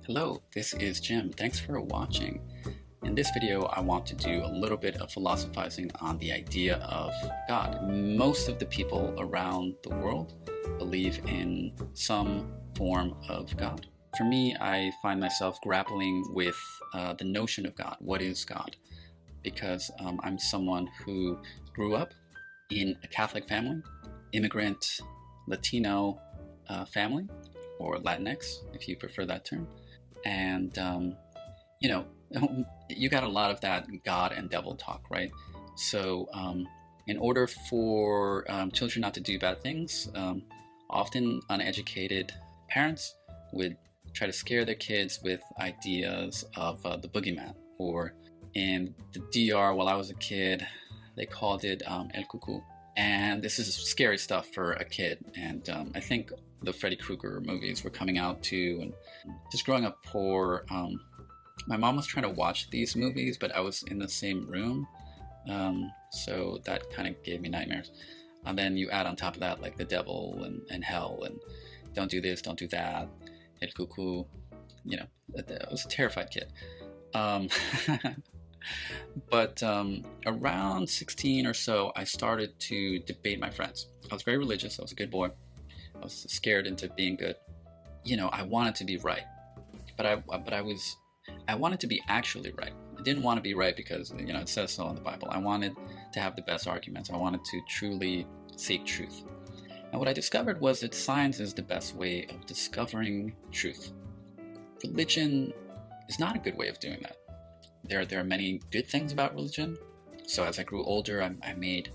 Hello, this is Jim. Thanks for watching. In this video, I want to do a little bit of philosophizing on the idea of God. Most of the people around the world believe in some form of God. For me, I find myself grappling with the notion of God. What is God? Because I'm someone who grew up in a Catholic family, immigrant Latino family, or Latinx, if you prefer that term. And you know, you got a lot of that God and devil talk, right? So in order for children not to do bad things, often uneducated parents would try to scare their kids with ideas of the boogeyman. Or in the DR, while I was a kid, they called it El Cuckoo. And this is scary stuff for a kid. And I think the Freddy Krueger movies were coming out too. And just growing up poor, my mom was trying to watch these movies, but I was in the same room. So that kind of gave me nightmares. And then you add on top of that, like the devil and hell and don't do this, don't do that, El Cuckoo. You know, I was a terrified kid. But around 16 or so, I started to debate my friends. I was very religious. I was a good boy. I was scared into being good. You know, I wanted to be right, but I wanted to be actually right. I didn't want to be right because it says so in the Bible. I wanted to have the best arguments. I wanted to truly seek truth. And what I discovered was that science is the best way of discovering truth. Religion is not a good way of doing that. There are many good things about religion. So as I grew older, I made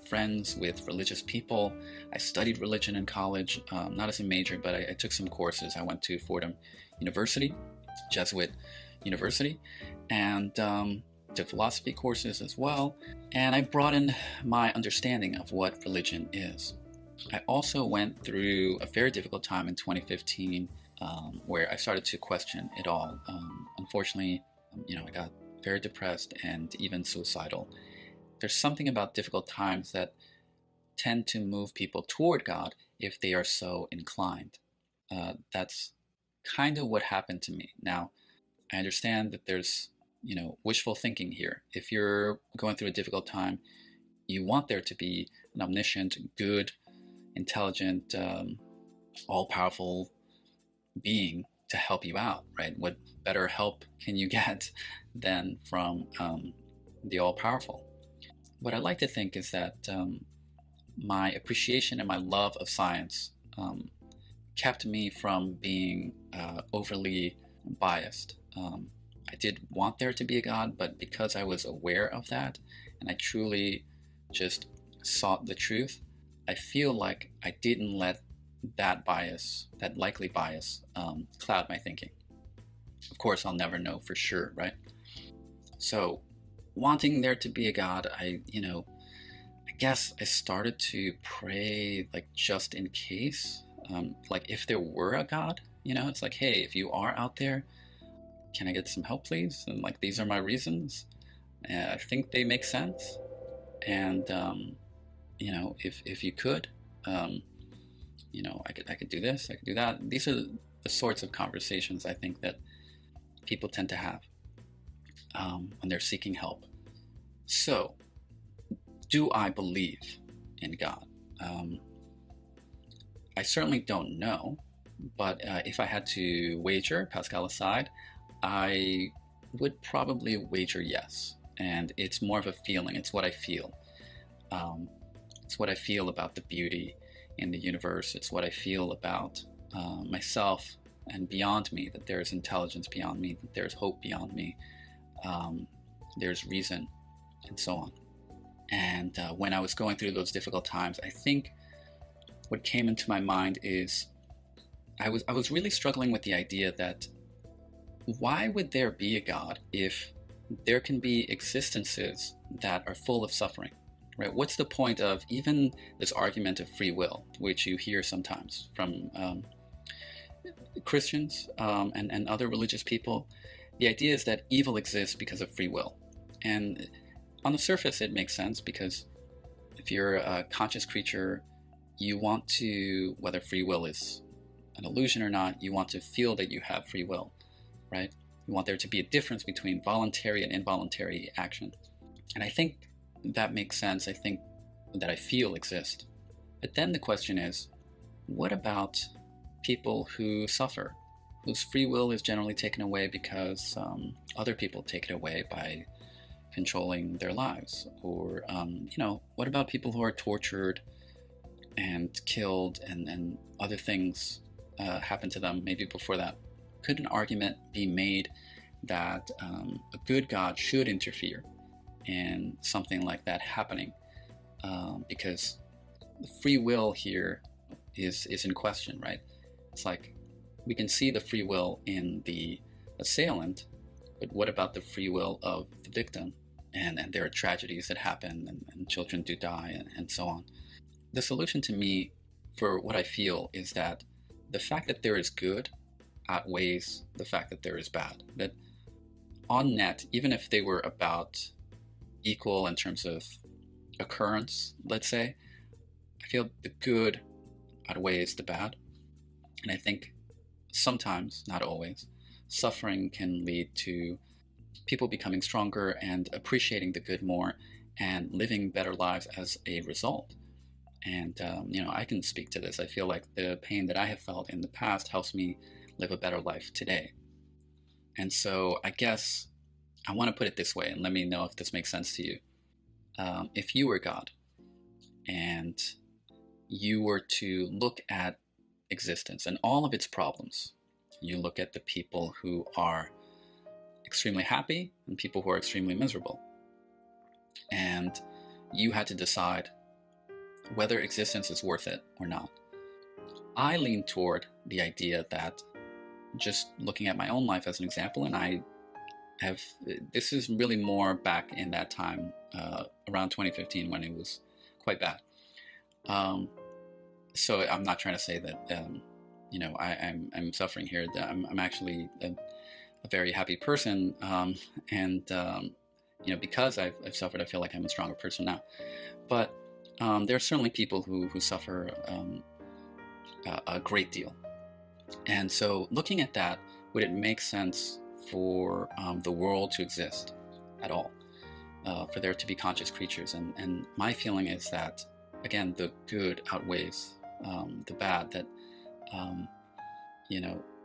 friends with religious people. I studied religion in college, not as a major, but I took some courses. I went to Fordham University, Jesuit University, and took philosophy courses as well. And I broadened my understanding of what religion is. I also went through a very difficult time in 2015 where I started to question it all. Unfortunately, I got very depressed and even suicidal. There's something about difficult times that tend to move people toward God if they are so inclined. That's kind of what happened to me. Now, I understand that there's, wishful thinking here. If you're going through a difficult time, you want there to be an omniscient, good, intelligent, all-powerful being to help you out, right? What better help can you get than from the all-powerful? What I like to think is that my appreciation and my love of science kept me from being overly biased. I did want there to be a God, but because I was aware of that and I truly just sought the truth, I feel like I didn't let that bias, that likely bias, cloud my thinking. Of course, I'll never know for sure, right? So, wanting there to be a God, I guess I started to pray, like, just in case. Like, if there were a God, it's like, hey, if you are out there, can I get some help, please? And, like, these are my reasons. I think they make sense. And, if you could, I could do this, I could do that. These are the sorts of conversations I think that people tend to have when they're seeking help. So, do I believe in God? I certainly don't know, but if I had to wager, Pascal aside, I would probably wager yes. And it's more of a feeling. It's what I feel. It's what I feel about the beauty in the universe. It's what I feel about myself and beyond me, that there's intelligence beyond me, that there's hope beyond me, there's reason, and so on. And when I was going through those difficult times, I think what came into my mind is I was really struggling with the idea that why would there be a God if there can be existences that are full of suffering? Right? What's the point of even this argument of free will, which you hear sometimes from Christians and other religious people? The idea is that evil exists because of free will. And on the surface, it makes sense because if you're a conscious creature, you want to, whether free will is an illusion or not, you want to feel that you have free will. right? We want there to be a difference between voluntary and involuntary action. And I think that makes sense. I think that I feel exist. But then the question is, what about people who suffer, whose free will is generally taken away because other people take it away by controlling their lives? Or, what about people who are tortured and killed and other things happen to them maybe before that? Could an argument be made that a good God should interfere in something like that happening? Because the free will here is in question, right? It's like we can see the free will in the assailant, but what about the free will of the victim? And there are tragedies that happen, and children do die, and so on. The solution to me for what I feel is that the fact that there is good outweighs the fact that there is bad. That on net, even if they were about equal in terms of occurrence, let's say, I feel the good outweighs the bad. And I think sometimes, not always, suffering can lead to people becoming stronger and appreciating the good more and living better lives as a result. And, I can speak to this. I feel like the pain that I have felt in the past helps me live a better life today. And so I guess I want to put it this way, and let me know if this makes sense to you. If you were God and you were to look at existence and all of its problems, you look at the people who are extremely happy and people who are extremely miserable, and you had to decide whether existence is worth it or not. I lean toward the idea that, just looking at my own life as an example, and this is really more back in that time, around 2015, when it was quite bad. So I'm not trying to say that, I'm suffering here. I'm actually a very happy person, and because I've suffered, I feel like I'm a stronger person now. But there are certainly people who suffer a great deal. And so looking at that, would it make sense for the world to exist at all? For there to be conscious creatures? And my feeling is that, again, the good outweighs the bad. That,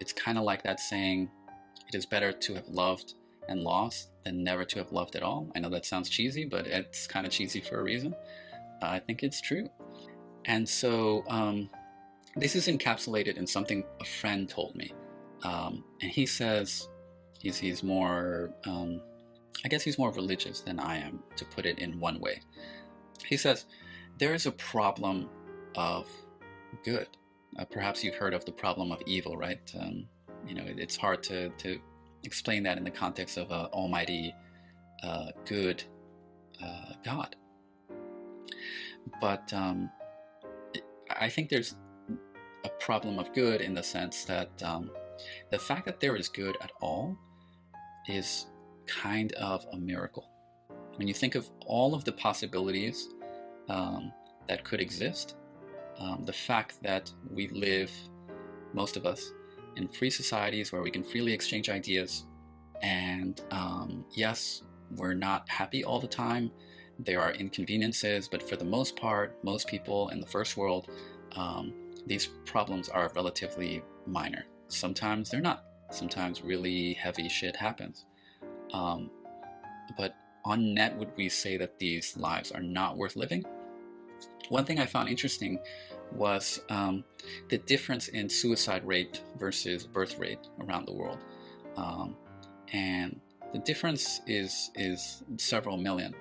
it's kind of like that saying, it is better to have loved and lost than never to have loved at all. I know that sounds cheesy, but it's kind of cheesy for a reason. I think it's true. And so this is encapsulated in something a friend told me. And he says he's more, I guess he's more religious than I am, to put it in one way. He says, there is a problem of good. Perhaps you've heard of the problem of evil, right? It's hard to explain that in the context of an almighty, good God. But I think there's a problem of good in the sense that the fact that there is good at all is kind of a miracle. When you think of all of the possibilities that could exist, the fact that we live, most of us, in free societies where we can freely exchange ideas, and yes, we're not happy all the time. There are inconveniences, but for the most part, most people in the first world, these problems are relatively minor. Sometimes they're not. Sometimes really heavy shit happens. But on net, would we say that these lives are not worth living? One thing I found interesting was the difference in suicide rate versus birth rate around the world. And the difference is several million,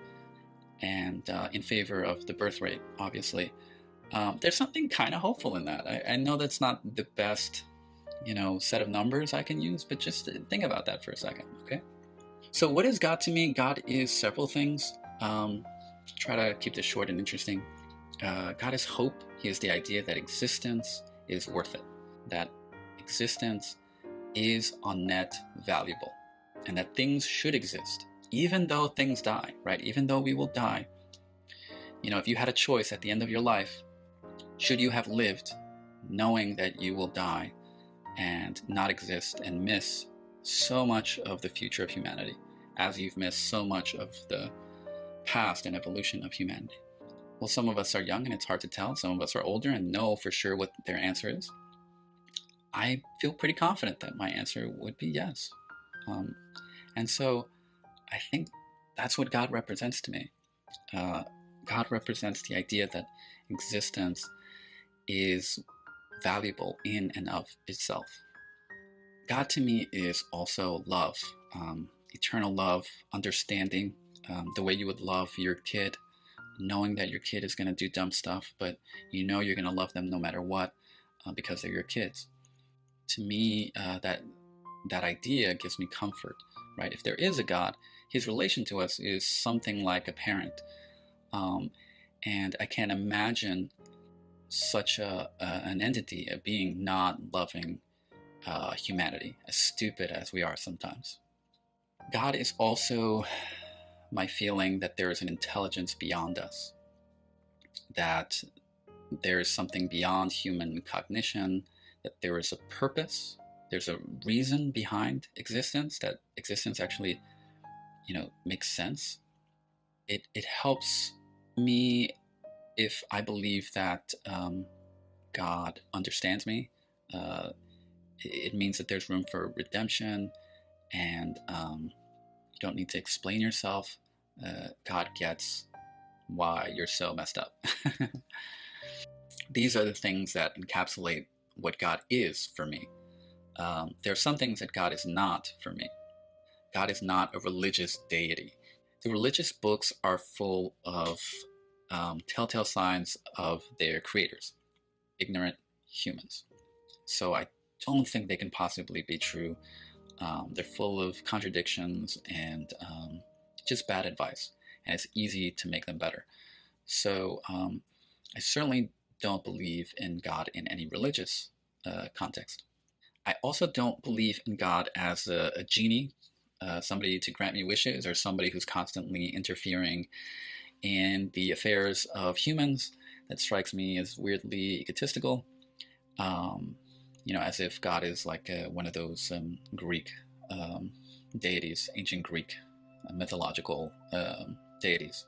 and in favor of the birth rate, obviously. There's something kind of hopeful in that. I know that's not the best, set of numbers I can use, but just think about that for a second, okay? So what is God to me? God is several things. Try to keep this short and interesting. God is hope. He is the idea that existence is worth it, that existence is on net valuable, and that things should exist, even though things die, right? Even though we will die. If you had a choice at the end of your life, should you have lived knowing that you will die and not exist and miss so much of the future of humanity, as you've missed so much of the past and evolution of humanity. Well, some of us are young and it's hard to tell. Some of us are older and know for sure what their answer is. I feel pretty confident that my answer would be yes. And so I think that's what God represents to me. God represents the idea that existence is valuable in and of itself. God to me is also love, eternal love, understanding, the way you would love your kid, knowing that your kid is going to do dumb stuff, but you know you're going to love them no matter what because they're your kids. To me, that idea gives me comfort, right? If there is a God, his relation to us is something like a parent. And I can't imagine such an entity, a being not loving humanity, as stupid as we are sometimes. God is also my feeling that there is an intelligence beyond us, that there is something beyond human cognition, that there is a purpose, there's a reason behind existence, that existence actually, makes sense. It helps me if I believe that God understands me. It means that there's room for redemption, and you don't need to explain yourself. God gets why you're so messed up. These are the things that encapsulate what God is for me. There are some things that God is not for me. God is not a religious deity. The religious books are full of telltale signs of their creators, ignorant humans. So I don't think they can possibly be true. They're full of contradictions and just bad advice, and it's easy to make them better. So I certainly don't believe in God in any religious context. I also don't believe in God as a genie, somebody to grant me wishes, or somebody who's constantly interfering in the affairs of humans. That strikes me as weirdly egotistical. As if God is like one of those Greek deities, ancient Greek mythological deities.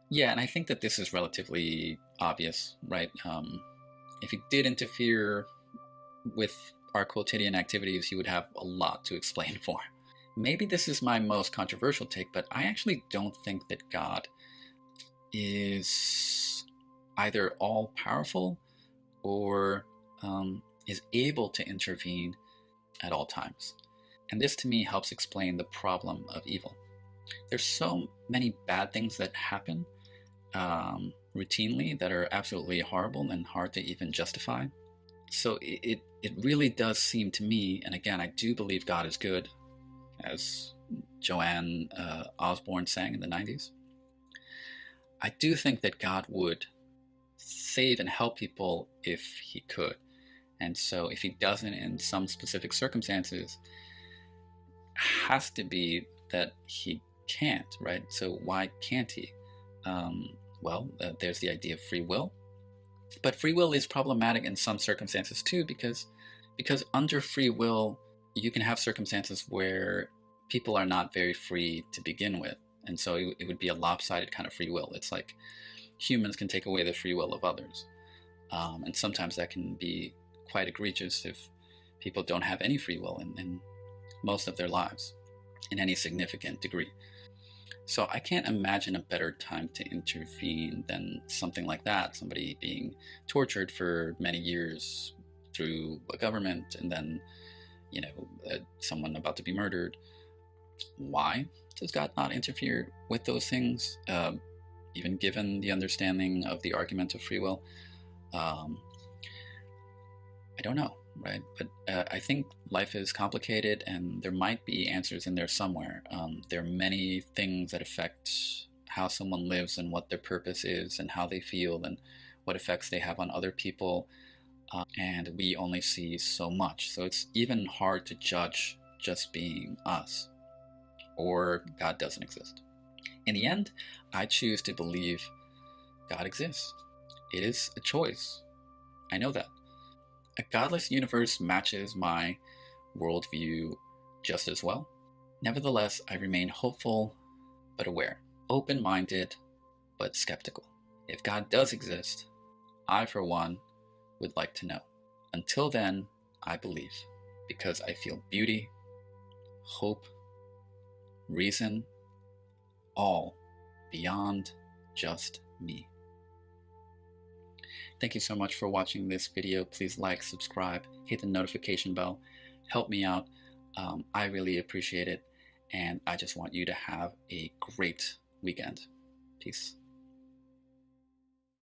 Yeah, and I think that this is relatively obvious, right? If he did interfere with our quotidian activities, he would have a lot to explain for. Maybe this is my most controversial take, but I actually don't think that God is either all-powerful or is able to intervene at all times. And this to me helps explain the problem of evil. There's so many bad things that happen routinely that are absolutely horrible and hard to even justify. So it really does seem to me, and again, I do believe God is good, as Joanne Osborne sang in the 90s. I do think that God would save and help people if he could. And so if he doesn't in some specific circumstances, has to be that he can't, right? So why can't he? There's the idea of free will. But free will is problematic in some circumstances too, because under free will, you can have circumstances where people are not very free to begin with. And so it would be a lopsided kind of free will. It's like humans can take away the free will of others. And sometimes that can be quite egregious if people don't have any free will in most of their lives in any significant degree. So I can't imagine a better time to intervene than something like that, somebody being tortured for many years through a government, and then, someone about to be murdered. Why does God not interfere with those things, even given the understanding of the argument of free will? I don't know, right? But I think life is complicated, and there might be answers in there somewhere. There are many things that affect how someone lives and what their purpose is and how they feel and what effects they have on other people. And we only see so much. So it's even hard to judge just being us, or God doesn't exist. In the end, I choose to believe God exists. It is a choice. I know that. A godless universe matches my worldview just as well. Nevertheless, I remain hopeful but aware, open-minded but skeptical. If God does exist, I, for one, would like to know. Until then, I believe, because I feel beauty, hope, reason, all beyond just me. Thank you so much for watching this video. Please like, subscribe, hit the notification bell. Help me out. I really appreciate it. And I just want you to have a great weekend. Peace.